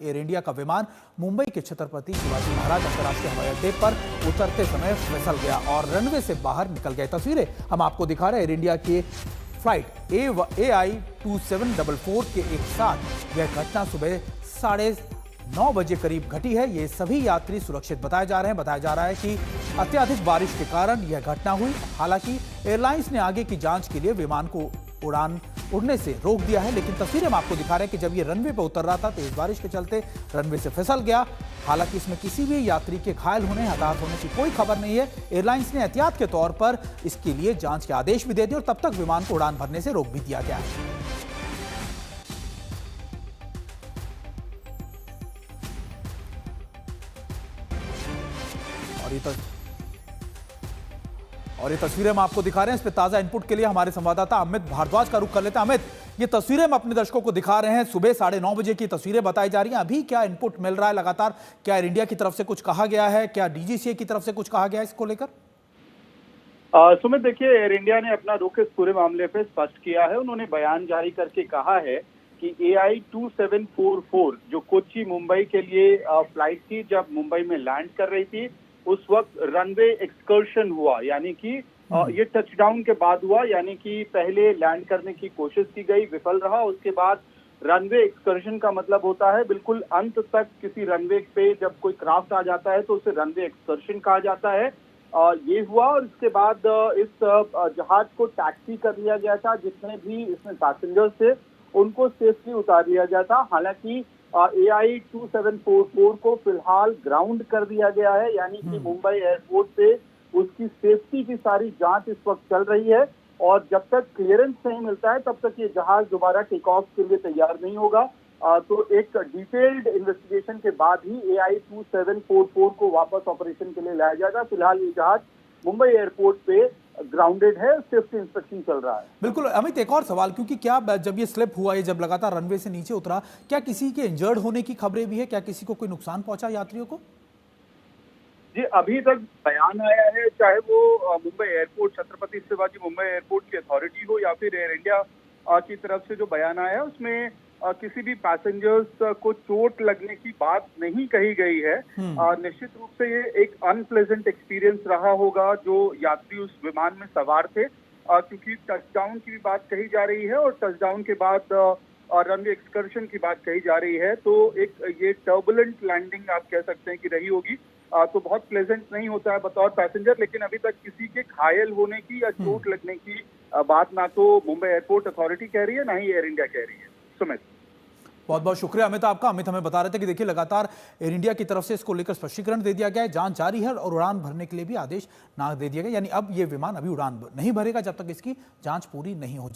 Air India का विमान मुंबई के छत्रपति शिवाजी महाराज अंतर्राष्ट्रीय हवाई अड्डे पर उतरते समय फिसल गया और रनवे से बाहर निकल गए। तस्वीरें हम आपको दिखा रहे हैं। एयर इंडिया की फ्लाइट AI-2744 के एक साथ यह घटना सुबह 9:30 बजे करीब घटी है। ये सभी यात्री सुरक्षित बताए जा रहे हैं। बताया जा रहा है कि अत्यधिक बारिश के कारण यह घटना हुई। हालांकि एयरलाइंस ने आगे की जांच के लिए विमान को उड़ने से रोक दिया है, लेकिन तस्वीरें हम आपको दिखा रहे हैं कि जब ये रनवे पर उतर रहा था तेज बारिश के चलते रनवे से फिसल गया। हालांकि इसमें किसी भी यात्री के घायल होने, हताहत होने की कोई खबर नहीं है। एयरलाइंस ने एहतियात के तौर पर इसके लिए जांच के आदेश भी दे दिए और तब तक विमान को उड़ान भरने से रोक भी दिया गया है। और ये तस्वीरें हम आपको दिखा रहे हैं। इस पे ताजा इनपुट के लिए हमारे संवाददाता अमित भारद्वाज का रुख कर लेते हैं। अमित, ये तस्वीरें हम अपने दर्शकों को दिखा रहे हैं। सुबह 9:30 बजे की तस्वीरें बताई जा रही हैं। अभी क्या इनपुट मिल रहा है लगातार? क्या एयर इंडिया की तरफ से कुछ कहा गया है? क्या DGCA की तरफ से कुछ कहा गया है इसको लेकर? सुमित, देखिए, एयर इंडिया ने अपना रुख इस पूरे मामले पे स्पष्ट किया है। उन्होंने बयान जारी करके कहा है कि AI-2744 जो कोच्चि मुंबई के लिए फ्लाइट थी, जब मुंबई में लैंड कर रही थी उस वक्त रनवे एक्सकर्शन हुआ, यानी कि ये टचडाउन के बाद हुआ। यानी कि पहले लैंड करने की कोशिश की गई, विफल रहा। उसके बाद रनवे एक्सकर्शन का मतलब होता है बिल्कुल अंत तक किसी रनवे पे जब कोई क्राफ्ट आ जाता है तो उसे रनवे एक्सकर्शन कहा जाता है। ये हुआ और इसके बाद इस जहाज को टैक्सी कर लिया गया था। जितने भी इसमें पैसेंजर्स थे उनको सेफली उतार लिया गया था। हालांकि AI-2744 को फिलहाल ग्राउंड कर दिया गया है, यानी कि मुंबई एयरपोर्ट पे उसकी सेफ्टी की सारी जांच इस वक्त चल रही है और जब तक क्लियरेंस नहीं मिलता है तब तक ये जहाज दोबारा टेक ऑफ के लिए तैयार नहीं होगा। तो एक डिटेल्ड इन्वेस्टिगेशन के बाद ही AI-2744 को वापस ऑपरेशन के लिए लाया जाएगा। फिलहाल ये जहाज मुंबई एयरपोर्ट पे ग्राउंडेड है, सेफ्टी इंस्पेक्शन चल रहा है। बिल्कुल अमित, एक और सवाल, क्योंकि क्या जब ये स्लिप हुआ, ये जब लगातार रनवे से नीचे उतरा, क्या किसी के इंजर्ड होने की खबरें भी है? क्या किसी को कोई नुकसान पहुंचा यात्रियों को? जी, अभी तक बयान आया है, चाहे वो मुंबई एयरपोर्ट, छत्रपति शिवाजी मुंबई एयरपोर्ट की अथॉरिटी हो या फिर एयर इंडिया की तरफ से जो बयान आया है उसमें किसी भी पैसेंजर्स को चोट लगने की बात नहीं कही गई है। निश्चित रूप से ये एक अनप्लेजेंट एक्सपीरियंस रहा होगा जो यात्री उस विमान में सवार थे, क्योंकि टचडाउन की भी बात कही जा रही है और टचडाउन के बाद रनवे एक्सकर्शन की बात कही जा रही है। तो एक ये टर्बुलेंट लैंडिंग आप कह सकते हैं कि रही होगी। तो बहुत प्लेजेंट नहीं होता है बतौर पैसेंजर, लेकिन अभी तक किसी के घायल होने की या चोट लगने की बात ना तो मुंबई एयरपोर्ट अथॉरिटी कह रही है, ना ही एयर इंडिया कह रही है। सुमित, बहुत बहुत शुक्रिया अमित आपका। अमित हमें बता रहे थे कि देखिए लगातार एयर इंडिया की तरफ से इसको लेकर स्पष्टीकरण दे दिया गया है, जांच जारी है और उड़ान भरने के लिए भी आदेश ना दे दिया गया। यानी अब ये विमान अभी उड़ान नहीं भरेगा जब तक इसकी जांच पूरी नहीं हो जाती।